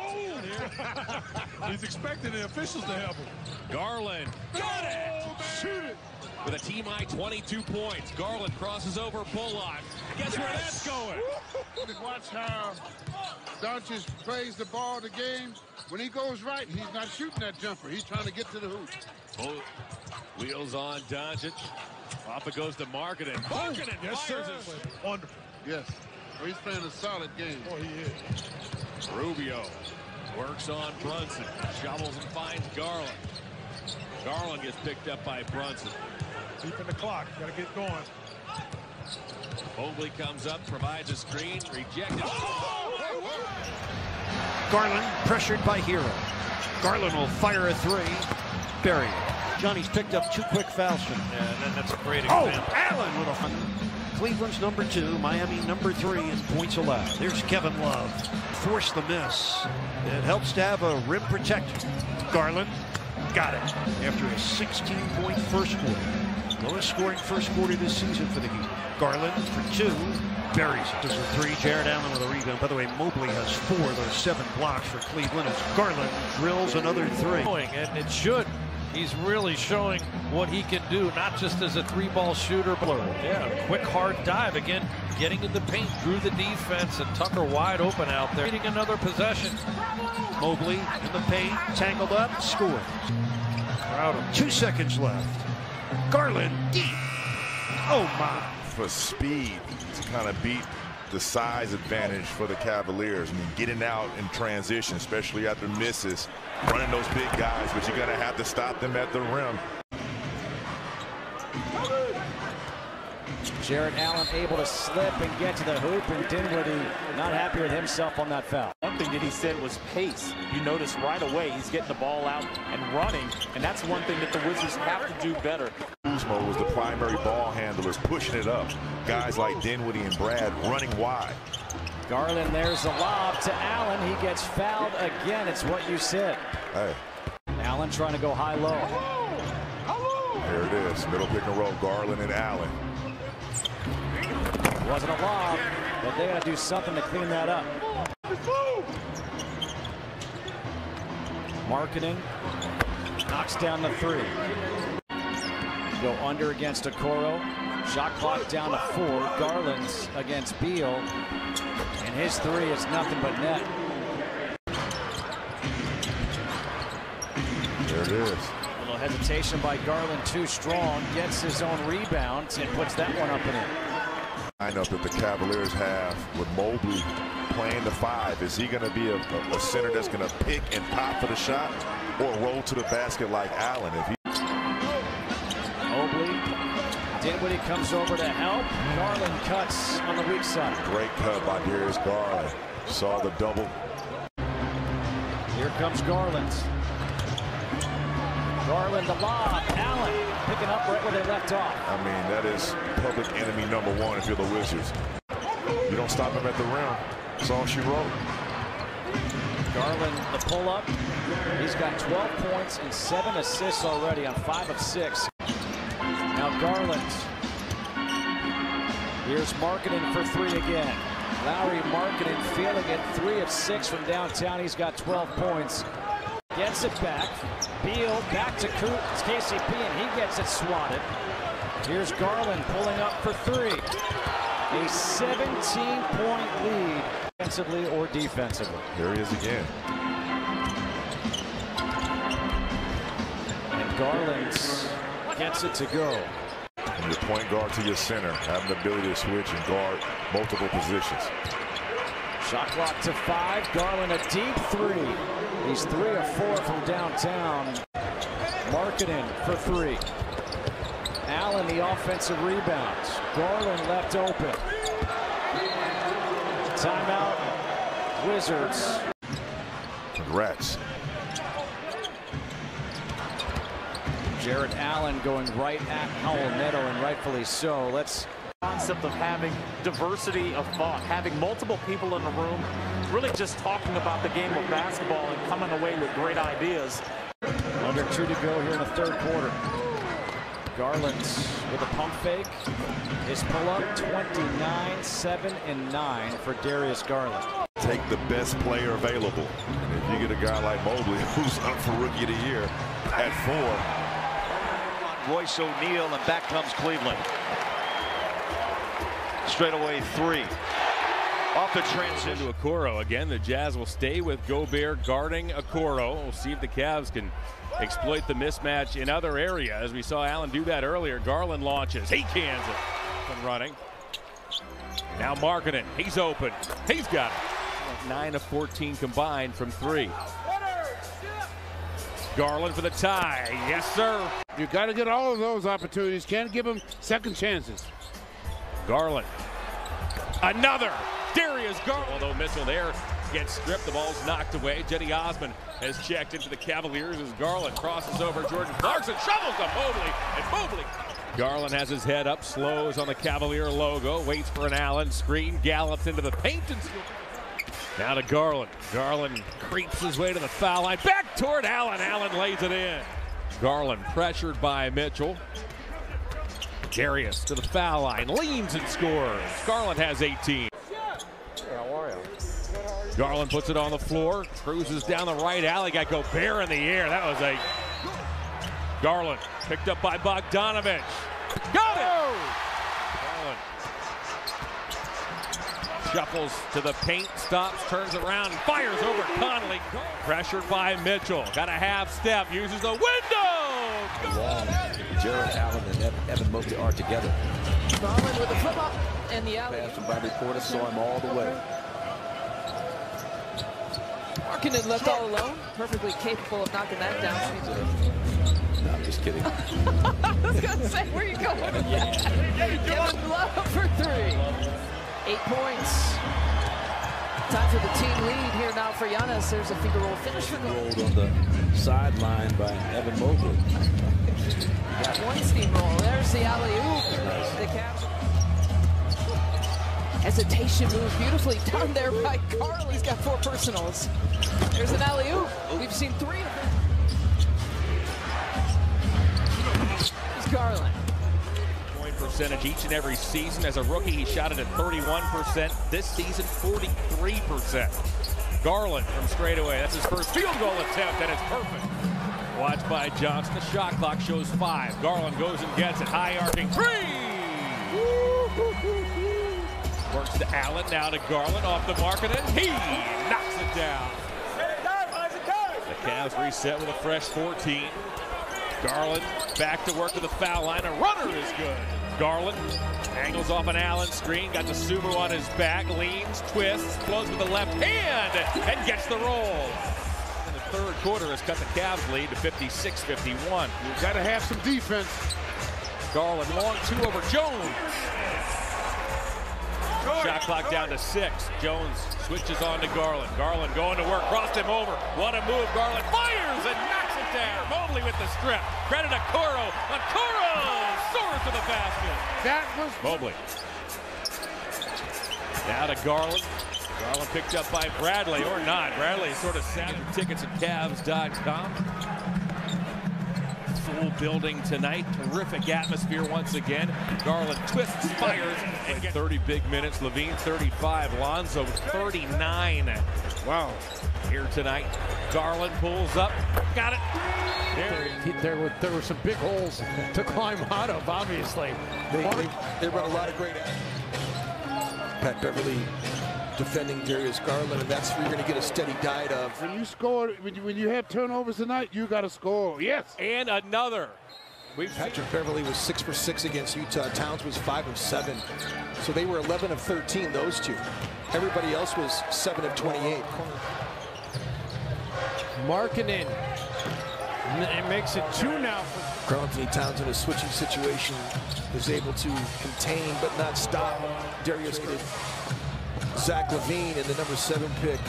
He's expecting the officials to help him. Garland got it. Shoot it. With a team high 22 points. Garland crosses over Bullock. Guess where that's going? Watch how Doncic plays the ball the game. When he goes right, he's not shooting that jumper. He's trying to get to the hoop. Wheels on Doncic. Off it goes to Markkanen. Markkanen yes, fires sir. it. Wonderful. Yes. Well, he's playing a solid game. Oh, he is. Rubio works on Brunson. Shovels and finds Garland. Garland gets picked up by Brunson. Deep in the clock. Got to get going. Mobley comes up, provides a screen, rejected. Garland pressured by Hero. Garland will fire a 3. Buried. Johnny's picked up 2 quick fouls from him. And then that's a great example. Allen with a Cleveland's number 2, Miami number 3 in points allowed. There's Kevin Love. Force the miss. It helps to have a rim protector. Garland got it after a 16-point first quarter. Lowest scoring first quarter this season for the Heat. Garland for 2. Buries it. There's a 3. Jared Allen with a rebound. By the way, Mobley has 4. There's 7 blocks for Cleveland as Garland drills another 3. And it should. He's really showing what he can do, not just as a 3-ball shooter, but quick, hard dive. Again, getting in the paint, drew the defense, and Tucker wide open out there. Getting another possession. Mobley in the paint, tangled up, scored. Proud of him. 2 seconds left. Garland deep. Oh my. For speed to kind of beat the size advantage for the Cavaliers. I mean, getting out in transition, especially after misses, running those big guys, but you're going to have to stop them at the rim. Jared Allen able to slip and get to the hoop, and Dinwiddie not happy with himself on that foul. One thing that he said was pace. You notice right away he's getting the ball out and running, and that's one thing that the Wizards have to do better. Kuzma was the primary ball handlers, pushing it up. Guys like Dinwiddie and Brad running wide. Garland, there's the lob to Allen. He gets fouled again. It's what you said. Hey. Allen trying to go high-low. There it is, middle pick and roll, Garland and Allen. Wasn't a lob, but they got to do something to clean that up. Markkanen knocks down the 3. Go under against Okoro. Shot clock down to 4. Garland's against Beal. And his 3 is nothing but net. There it is. A little hesitation by Garland, too strong. Gets his own rebound and puts that one up and in. Lineup that the Cavaliers have with Mobley playing the 5. Is he going to be a center that's going to pick and pop for the shot or roll to the basket like Allen? If he Mobley, Dinwiddie comes over to help. Garland cuts on the weak side. Great cut by Darius Garland. Saw the double. Here comes Garland. Garland, the lob. Allen picking up right where they left off. I mean, that is public enemy #1 if you're the Wizards. You don't stop him at the rim. That's all she wrote. Garland, the pull-up. He's got 12 points and 7 assists already on 5 of 6. Now Garland. Here's Markkanen for 3 again. Lowry Markkanen feeling it. 3 of 6 from downtown. He's got 12 points. Gets it back. Beal back to KCP, and he gets it swatted. Here's Garland pulling up for 3. A 17-point lead, offensively or defensively. There he is again. And Garland gets it to go. From your point guard to your center, having the ability to switch and guard multiple positions. Shot clock to 5. Garland a deep 3. He's 3 of 4 from downtown. Markkanen for 3. Allen the offensive rebounds. Garland left open. Timeout. Wizards. Congrats. Jarrett Allen going right at Howell Neto, and rightfully so. Let's concept of having diversity of thought, having multiple people in the room, really just talking about the game of basketball and coming away with great ideas. Under 2 to go here in the 3rd quarter. Garland with a pump fake. His pull-up 29, 7, and 9 for Darius Garland. Take the best player available. And if you get a guy like Mobley, who's up for Rookie of the Year at 4. Royce O'Neal, and back comes Cleveland. Straightaway 3. Off the transition to Okoro. Again, the Jazz will stay with Gobert guarding Okoro. We'll see if the Cavs can exploit the mismatch in other areas. We saw Allen do that earlier. Garland launches. He cans it. And running. Now Markkanen. He's open. He's got it. 9 of 14 combined from 3. Garland for the tie. Yes, sir. You got to get all of those opportunities. Can't give them second chances. Garland. Another. Darius Garland. Although missile there gets stripped. The ball's knocked away. Jetty Osman has checked into the Cavaliers as Garland crosses over Jordan Clarkson. Shovels to Mobley. And Mobley. Garland has his head up. Slows on the Cavalier logo. Waits for an Allen screen. Gallops into the paint. And now to Garland. Garland creeps his way to the foul line. Back toward Allen. Allen lays it in. Garland pressured by Mitchell. Darius to the foul line. Leans and scores. Garland has 18. Garland puts it on the floor. Cruises down the right alley. Got Gobert in the air. That was a Garland picked up by Bogdanovich. Got it! Garland shuffles to the paint, stops, turns around, and fires over Conley. Pressured by Mitchell. Got a half step, uses the window! Jarrett Allen and Evan Mobley are together. Garland with the flip up and the alley. Pass from Bobby Portis, saw him all the way. Markkanen left all alone, perfectly capable of knocking that down. No, I'm just kidding. I was going to say, where are you going? Kevin Love for 3. 8 points. Time for the team lead here now for Giannis. There's a finger roll finish for him. Rolled on the sideline by Evan Mobley. Got one steamroll. There's the alley-oop. Nice. The Cavs. Hesitation move beautifully done there by Carl. He's got 4 personals. There's an alley-oop. We've seen 3 of them. Here's Garland. Point percentage each and every season. As a rookie, he shot it at 31%. This season, 43%. Garland from straightaway. That's his first field goal attempt, and it's perfect. Watched by Johnson. The shot clock shows 5. Garland goes and gets it. High arcing 3. Works to Allen, now to Garland, off the Markkanen. He knocks it down. The Cavs reset with a fresh 14. Garland back to work to the foul line. A runner is good. Garland angles off an Allen screen. Got the Subaru on his back. Leans, twists, flows with the left hand, and gets the roll. And the 3rd quarter has cut the Cavs lead to 56-51. You've got to have some defense. Garland long 2 over Jones. Shot clock down to 6. Jones switches on to Garland. Garland going to work, crossed him over. What a move. Garland fires and knocks it down. Mobley with the strip. Credit to Okoro. Okoro soars to the basket. That was Mobley. Now to Garland. Garland picked up by Bradley, or not. Bradley sort of sat in tickets at Cavs.com. Full building tonight. Terrific atmosphere once again. Garland twists, fires, and gets 30 big minutes. Levine 35. Lonzo 39. Wow. Here tonight. Garland pulls up. Got it. There were some big holes to climb out of, obviously. They run a lot of great Pat Beverly defending Darius Garland, and that's where you're going to get a steady diet of. When you score, when you have turnovers tonight, you got to score. Yes. And another. Patrick Beverly was 6 for 6 against Utah. Towns was 5 of 7. So they were 11 of 13, those two. Everybody else was 7 of 28. Markkanen. It makes it 2 now. Karl Anthony Towns in a switching situation is able to contain but not stop Darius Garland. Zach LaVine in the number 7 pick.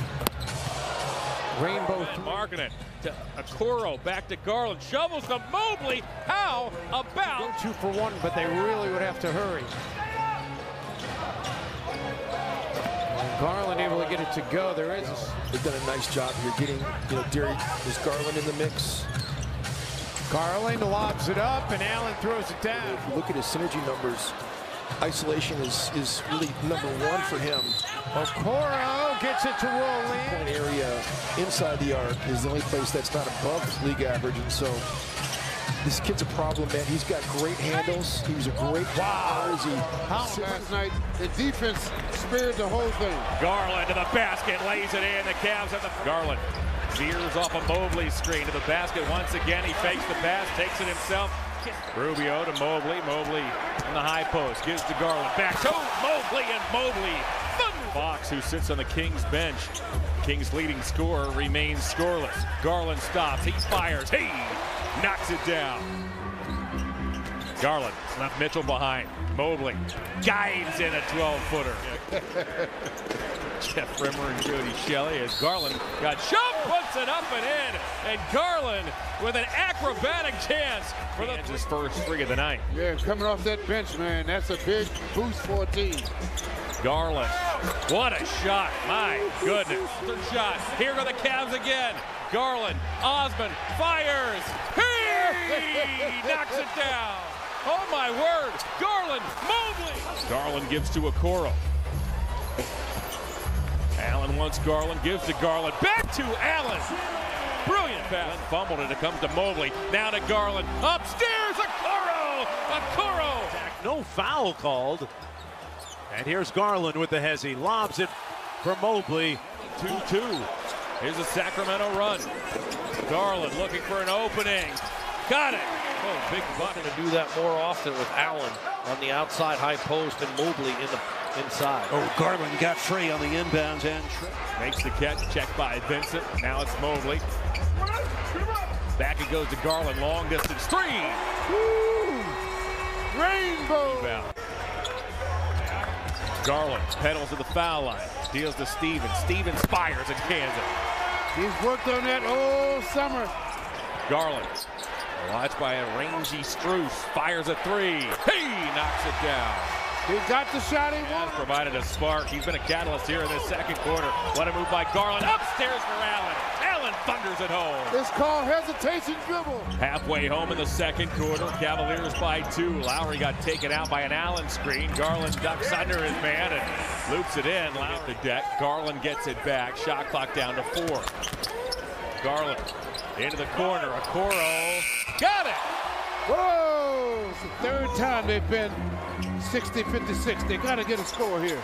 Rainbow. Markkanen to Okoro, back to Garland, shovels to Mobley. How about? Go 2 for 1, but they really would have to hurry. And Garland able to get it to go. They've done a nice job here getting, Darius Garland in the mix. Garland lobs it up, and Allen throws it down. If you look at his synergy numbers, isolation is really number 1 for him. Okoro gets it to Willie. Point area inside the arc is the only place that's not above league average, and so this kid's a problem, man. He's got great handles. He was a great Last night, the defense spared the whole thing. Garland to the basket, lays it in. The Cavs have the Garland. Veers off a Mobley screen to the basket once again. He fakes the pass, takes it himself. Rubio to Mobley. Mobley in the high post. Gives to Garland. Back to Mobley, and Mobley. Fox, who sits on the Kings bench. Kings leading scorer remains scoreless. Garland stops. He fires. He knocks it down. Garland left Mitchell behind. Mobley guides in a 12-footer. Jeff Rimmer and Jody Shelley as Garland got shoved, puts it up and in, and Garland with an acrobatic chance for his first 3 of the night. Yeah, coming off that bench, man, that's a big boost for a team. Garland, what a shot, my goodness. Third shot, here go the Cavs again. Garland, Osmond, fires, he knocks it down. Oh my word, Garland, Mobley. Garland gives to Okoro. Allen wants Garland, gives to Garland, back to Allen. Brilliant pass. Fumbled and it comes to Mobley. Now to Garland, upstairs, Okoro! Okoro! No foul called. And here's Garland with the hezzy. Lobs it for Mobley. 2-2. Here's a Sacramento run. Garland looking for an opening. Got it. Oh, big bucket to do that more often with Allen on the outside high post and Mobley in the inside. Oh, Garland got free on the inbounds and makes the catch. Checked by Vincent. Now it's Mobley. Back it goes to Garland. Long distance 3. Woo! Rainbow. Garland pedals to the foul line. Deals to Stevens. Stevens fires and cans it. He's worked on that all summer. Garland. Watched by a rangy Strus. Fires a 3. He knocks it down. He got the shot he wanted. Provided a spark. He's been a catalyst here in this second quarter. What a move by Garland. Upstairs for Allen. Allen thunders it home. It's called hesitation dribble. Halfway home in the second quarter. Cavaliers by 2. Lowry got taken out by an Allen screen. Garland ducks under his man and loops it in. Lowry the deck. Garland gets it back. Shot clock down to 4. Garland into the corner. Okoro. Got it. Whoa! It's the 3rd time they've been 60-56. They got to get a score here.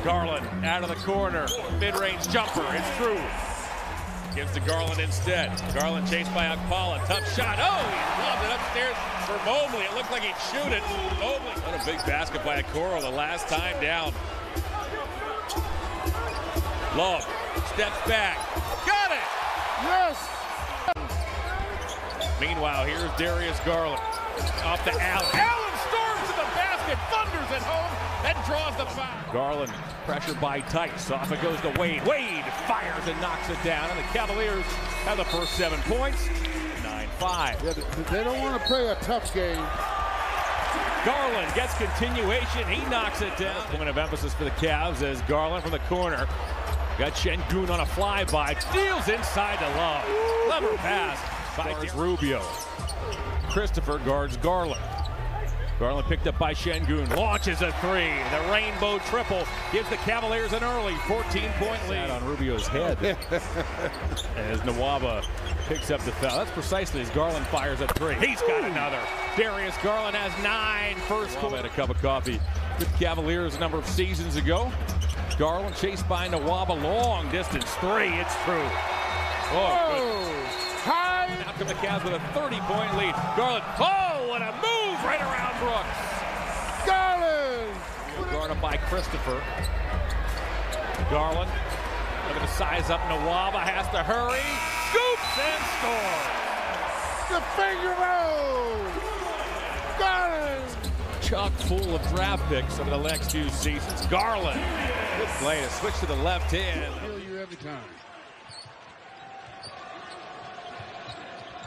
Garland out of the corner. Mid-range jumper. It's through. Gives to Garland instead. Garland chased by Akpala. Tough shot. Oh, he lobbed it upstairs for Mobley. It looked like he'd shoot it. Mobley. What a big basket by Okoro the last time down. Love steps back. Got it. Yes. Meanwhile, here's Darius Garland. Off to Allen. Allen storms to the basket. Thunders it home. and draws the foul. Garland pressured by Tice. Off it goes to Wade. Wade fires and knocks it down, and the Cavaliers have the first 7 points. 9-5. Yeah, they don't want to play a tough game. Garland gets continuation. He knocks it down. Point of emphasis for the Cavs as Garland from the corner. Got Şengün on a flyby. Steals inside to Love. Clever pass by Rubio. Christopher guards Garland. Garland picked up by Şengün. Launches a three. The rainbow triple gives the Cavaliers an early 14-point lead on Rubio's head. As Nwaba picks up the foul. That's precisely as Garland fires a three. He's got another. Darius Garland has 9 first quarter. Had a cup of coffee with the Cavaliers a number of seasons ago. Garland chased by Nwaba. Long distance three. It's true. High. Now come the Cavs with a 30-point lead. Garland. Oh, what a move right around Brooks. Garland. Guarded by Christopher. Garland looking to size up. Nwaba has to hurry. Scoops and scores. The finger roll. Garland. Chock full of draft picks over the next few seasons. Garland. Good play to switch to the left hand. Kill you every time.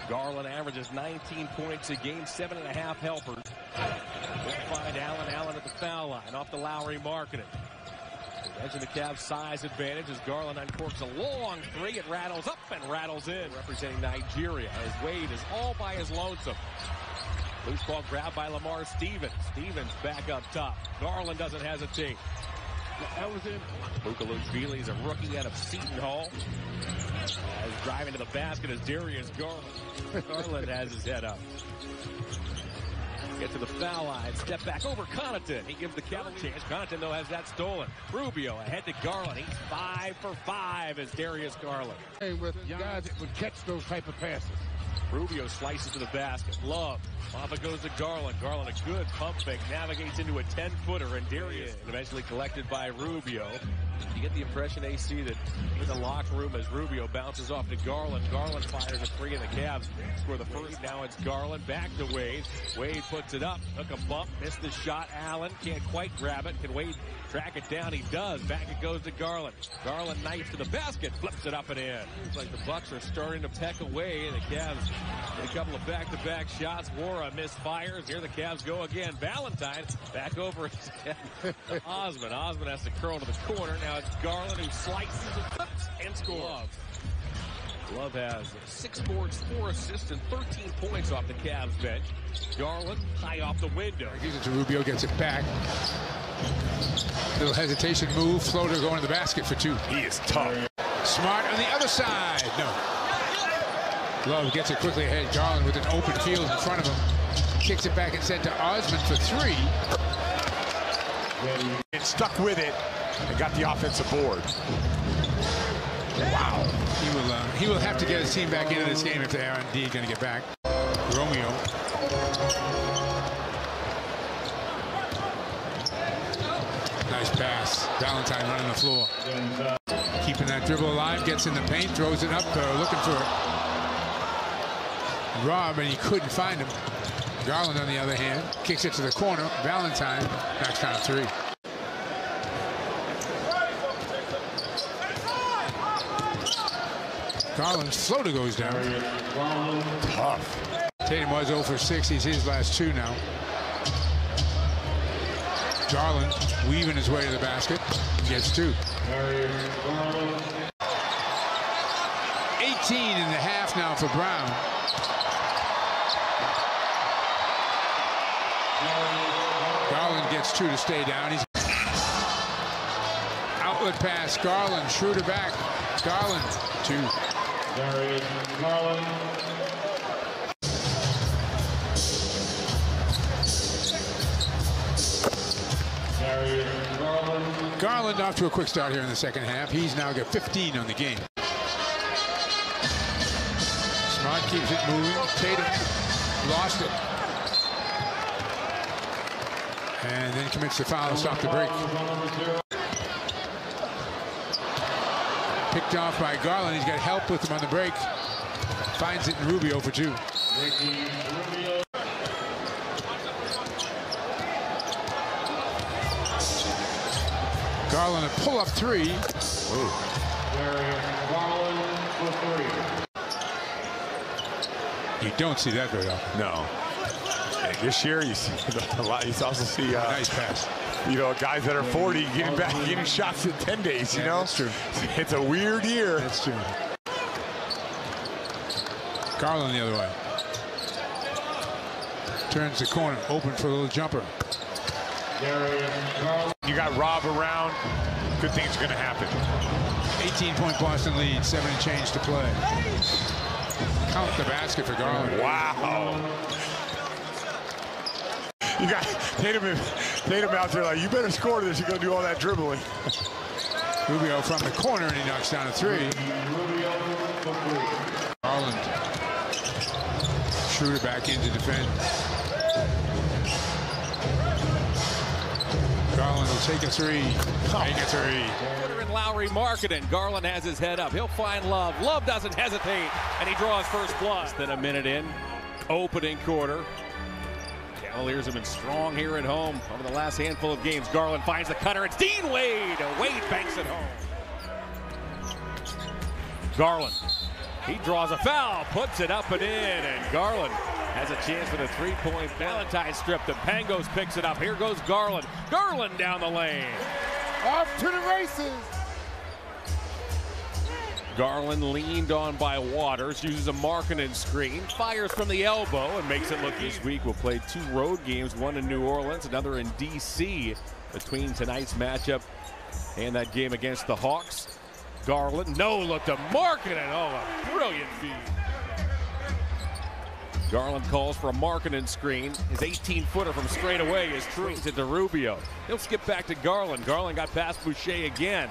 Garland averages 19 points a game, 7.5 helpers. We'll find Allen. Allen at the foul line, off the Lowry marketing. Edge of the Cavs' size advantage as Garland uncorks a long three. It rattles up and rattles in, representing Nigeria as Wade is all by his lonesome. Loose ball grabbed by Lamar Stevens. Stevens back up top. Garland doesn't hesitate. That was in. Mukalashvili is a rookie out of Seton Hall. As driving to the basket is Darius Garland. Garland has his head up. Get to the foul line. Step back over Connaughton. He gives the Cavaliers a chance. Connaughton, though, has that stolen. Rubio ahead to Garland. He's 5 for 5 as Darius Garland. With guys that would catch those type of passes. Rubio slices to the basket. Love. Off it goes to Garland. Garland, a good pump fake, navigates into a 10-footer, and Darius eventually collected by Rubio. You get the impression, AC, that in the locker room as Rubio bounces off to Garland. Garland fires a three, and the Cavs score the first. Now it's Garland back to Wade. Wade puts it up. Took a bump. Missed the shot. Allen can't quite grab it. Can Wade track it down? He does. Back it goes to Garland. Garland knifes to the basket. Flips it up and in. Seems like the Bucks are starting to peck away, and the Cavs get a couple of back-to-back shots. Wara misfires. Here the Cavs go again. Valentine back over to Osman. Osman has to curl to the corner. Now it's Garland who slices and flips and scores. Love has 6 boards, 4 assists, and 13 points off the Cavs bench. Garland high off the window. Gives it to Rubio, gets it back. Little hesitation move, floater going to the basket for 2. He is tough. Smart on the other side. No. Love gets it quickly ahead. Garland with an open field in front of him. Kicks it back and sent to Osman for 3. And stuck with it and got the offensive board. Wow. He will have to get his team back into this game if they are indeed going to get back. Romeo. Nice pass. Valentine running the floor. Keeping that dribble alive, gets in the paint, throws it up, looking for Rob, and he couldn't find him. Garland, on the other hand, kicks it to the corner. Valentine knocks down 3. Garland's floater goes down. Tough. Tatum was 0 for 6. He's his last 2 now. Garland weaving his way to the basket. Gets 2. 18 and a half now for Brown. Garland gets 2 to stay down. He's outlet pass. Garland, Schroeder back. Garland, 2. Garland. Garland off to a quick start here in the second half. He's now got 15 on the game. Smart keeps it moving. Tatum lost it. And then commits the foul to stop the break. Picked off by Garland. He's got help with him on the break. Finds it in Rubio for 2. Garland a pull-up three. You don't see that very often. No. This year, you see a lot. You also see nice pass. You know, guys that are 40 getting shots in 10 days. You know, that's true. It's a weird year. That's true. Garland the other way. Turns the corner, open for a little jumper. You got Rob around. Good things are going to happen. 18-point Boston lead, 7 and change to play. Count the basket for Garland. Wow. You got Tatum out there like, you better score this. You're going to do all that dribbling. Rubio from the corner, and he knocks down a three. Garland. Schroeder back in to defend. Garland will take a three. Make a three. And Lowry Markkanen. Garland has his head up. He'll find Love. Love doesn't hesitate, and he draws first blood. Then a minute in, opening quarter. Cavaliers have been strong here at home over the last handful of games. Garland finds the cutter. It's Dean Wade. Wade banks it home. Garland. He draws a foul, puts it up and in, and Garland has a chance for the three-point. Valentine stripped him. Pangos picks it up. Here goes Garland. Garland down the lane. Off to the races. Garland leaned on by Waters, uses a Markkanen screen, fires from the elbow and makes it look. This week we'll play 2 road games, one in New Orleans, another in D.C. between tonight's matchup and that game against the Hawks. Garland, no look to Markkanen. Oh, a brilliant feed. Garland calls for a Markkanen screen. His 18-footer from straight away is true. It to Rubio. He'll skip back to Garland. Garland got past Boucher again.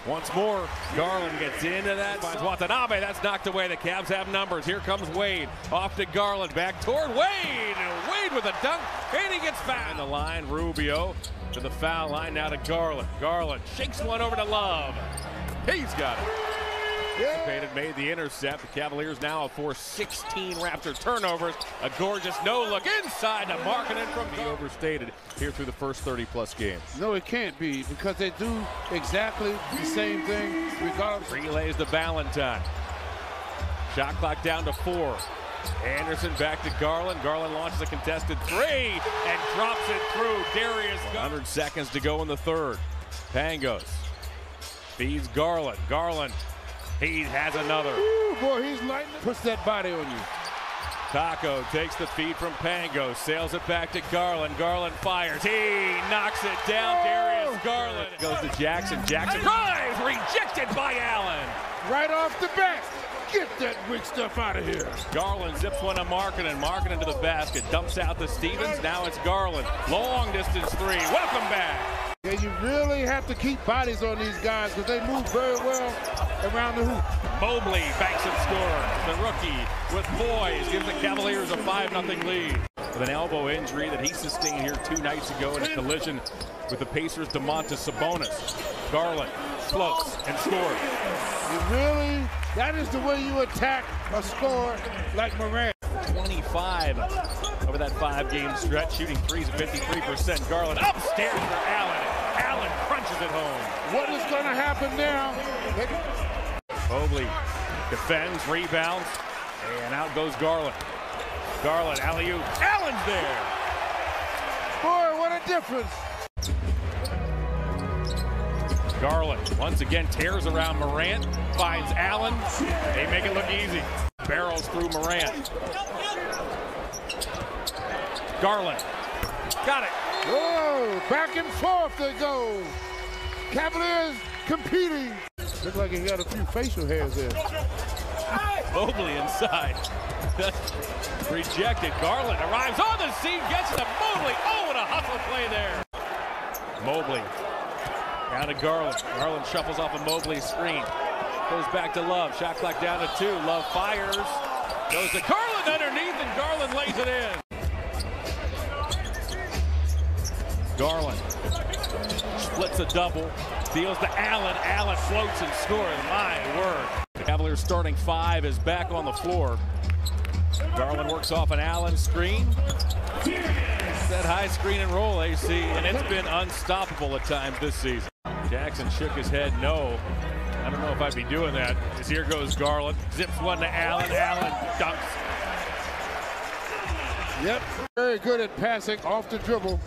Once more, Garland gets into that. Finds Watanabe. That's knocked away. The Cavs have numbers. Here comes Wade. Off to Garland. Back toward Wade. Wade with a dunk. And he gets fouled. In the line, Rubio to the foul line. Now to Garland. Garland shakes one over to Love. He's got it. Yeah. Made the intercept. The Cavaliers now have forced 16 Raptor turnovers. A gorgeous no-look inside to Markkanen from the overstated here through the first 30-plus games. No, it can't be, because they do exactly the same thing regardless. Relays to Valentine. Shot clock down to 4. Anderson back to Garland. Garland launches a contested three and drops it through. Darius Garland. 100 seconds to go in the third. Pangos feeds Garland. Garland, he has another. Ooh, boy, he's lightning. Puts that body on you. Taco takes the feed from Pangos, sails it back to Garland. Garland fires. He knocks it down. Darius Garland goes to Jackson. Jackson drives, rejected by Allen. Right off the bat. Get that weak stuff out of here. Garland zips one to Markkanen. Markkanen to the basket. Dumps out to Stevens. Now it's Garland. Long distance three. Welcome back. Yeah, you really have to keep bodies on these guys because they move very well around the hoop. Mobley banks and scores. The rookie with poise gives the Cavaliers a 5-0 lead. With an elbow injury that he sustained here 2 nights ago in a collision with the Pacers' Domantas Sabonis. Garland floats and scores. That is the way you attack a score like Morant. 25 over that 5-game stretch, shooting threes at 53%. Garland upstairs for Allen. Allen crunches it home. What is going to happen now? Mobley defends, rebounds, and out goes Garland. Garland, alley-oop. Allen's there. Boy, what a difference. Garland once again tears around Morant, finds Allen. They make it look easy. Barrels through Morant. Garland got it. Whoa, back and forth they go. Cavaliers competing. Looks like he got a few facial hairs there. Mobley inside. Rejected. Garland arrives on the scene, gets to Mobley. Oh, what a hustle play there. Mobley down to Garland. Garland shuffles off a Mobley screen. Goes back to Love. Shot clock down to 2. Love fires. Goes to Garland underneath, and Garland lays it in. Garland splits a double. Deals to Allen. Allen floats and scores. My word. The Cavaliers starting 5 is back on the floor. Garland works off an Allen screen. That high screen and roll, AC, and it's been unstoppable at times this season. Jackson shook his head no. I don't know if I'd be doing that. As here goes Garland. Zips one to Allen. Allen dunks. Yep. Very good at passing off the dribble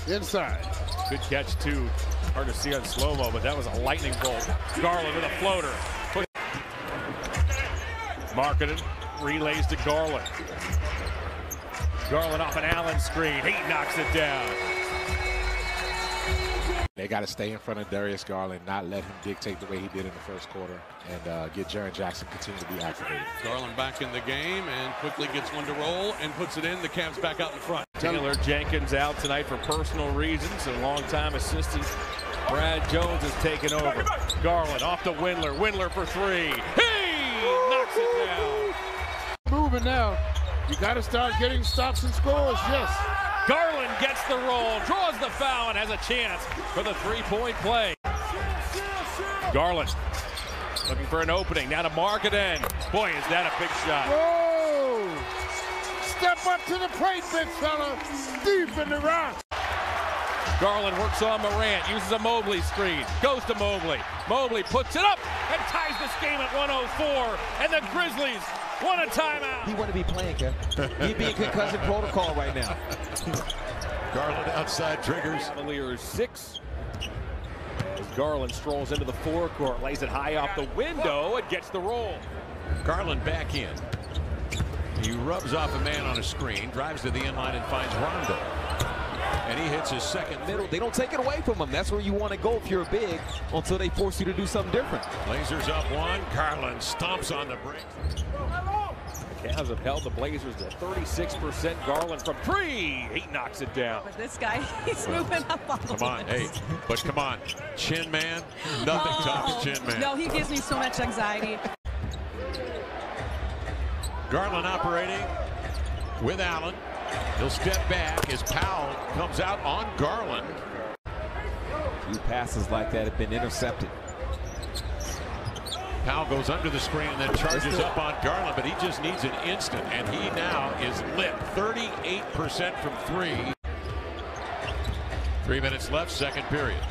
inside. Good catch, too. Hard to see on slow-mo, but that was a lightning bolt. Garland with a floater. Marketed. Relays to Garland. Garland off an Allen screen. He knocks it down. They got to stay in front of Darius Garland, not let him dictate the way he did in the first quarter, and get Jaren Jackson continue to be activated. Garland back in the game and quickly gets one to roll and puts it in. The Cavs back out in front. Taylor Jenkins out tonight for personal reasons. A longtime assistant, Brad Jones, has taken over. Garland off to Windler. Windler for three. He knocks it down. Moving now. You got to start getting stops and scores. Yes. Garland gets the roll, draws the foul, and has a chance for the three-point play. Garland looking for an opening. Now to Marketing. Boy, is that a big shot. Whoa! Step up to the plate, big fella. Deep in the rock. Garland works on Morant, uses a Mobley screen, goes to Mobley. Mobley puts it up and ties this game at 104, and the Grizzlies want a timeout. He wouldn't be playing, Kev. He'd be in concussion protocol right now. Garland outside triggers. Cavaliers 6. As Garland strolls into the forecourt, lays it high off the window and gets the roll. Garland back in. He rubs off a man on a screen, drives to the inline and finds Rondo. And he hits his second middle. They don't take it away from him. That's where you want to go if you're big, until they force you to do something different. Blazers up one. Garland stomps on the break. The Cavs have held the Blazers to 36%. Garland from three. He knocks it down. But this guy, he's moving up on the Come on, hey, but come on. Chin man, nothing tops Chin man. No, he gives me so much anxiety. Garland operating with Allen. He'll step back as Powell comes out on Garland. Few passes like that have been intercepted. Powell goes under the screen and then charges up on Garland, but he just needs an instant, and he now is lit. 38% from three. 3 minutes left, second period.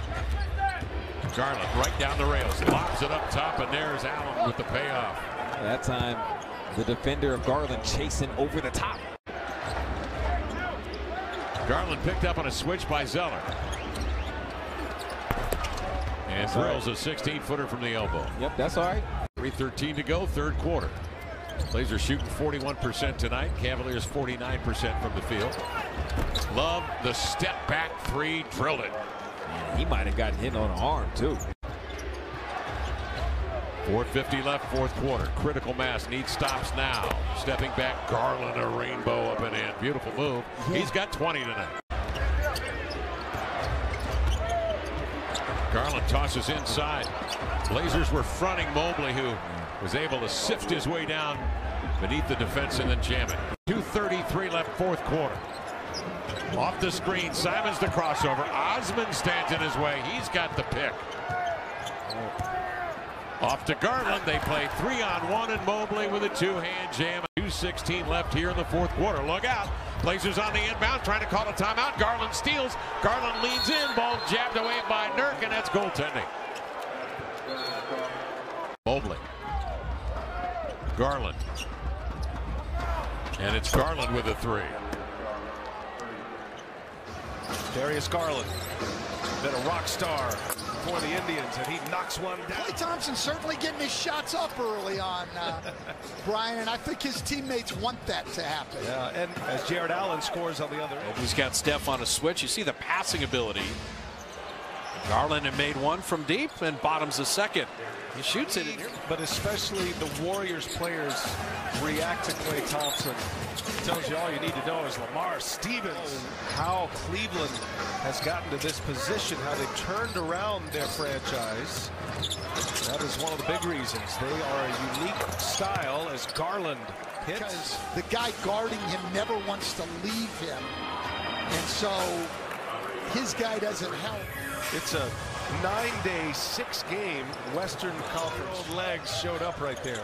Garland right down the rails, lobs it up top, and there's Allen with the payoff. That time, the defender of Garland chasing over the top. Garland picked up on a switch by Zeller. And throws a 16-footer from the elbow. Yep, that's all right. 3:13 to go, third quarter. Blazers shooting 41% tonight. Cavaliers 49% from the field. Love the step back three, drilled it. He might have gotten hit on an arm, too. 4:50 left, fourth quarter. Critical mass needs stops now. Stepping back, Garland, a rainbow up and in. Beautiful move. He's got 20 tonight. Garland tosses inside. Blazers were fronting Mobley, who was able to sift his way down beneath the defense and then jam it. 2:33 left, fourth quarter. Off the screen, Simons the crossover. Osman stands in his way. He's got the pick. Off to Garland. They play 3-on-1, and Mobley with a two-hand jam. 2:16 left here in the fourth quarter. Look out. Blazers on the inbound, trying to call a timeout. Garland steals. Garland leans in. Ball jabbed away by Nurk, and that's goaltending. Mobley. Garland. And it's Garland with a three. Darius Garland, been a rock star for the Indians, and he knocks one down. Klay Thompson certainly getting his shots up early on, Brian, and I think his teammates want that to happen. Yeah, and as Jared Allen scores on the other end. He's got Steph on a switch. You see the passing ability. Garland had made one from deep and bottoms a second. He shoots it in here. But especially the Warriors players react to Klay Thompson. It tells you all you need to know is Lamar Stevens, how Cleveland has gotten to this position, how they've turned around their franchise. That is one of the big reasons. They are a unique style as Garland hits. Because the guy guarding him never wants to leave him. And so his guy doesn't help. It's a 9-day, 6-game Western Conference. Legs showed up right there.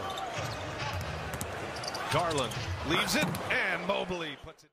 Garland leaves it, and Mobley puts it.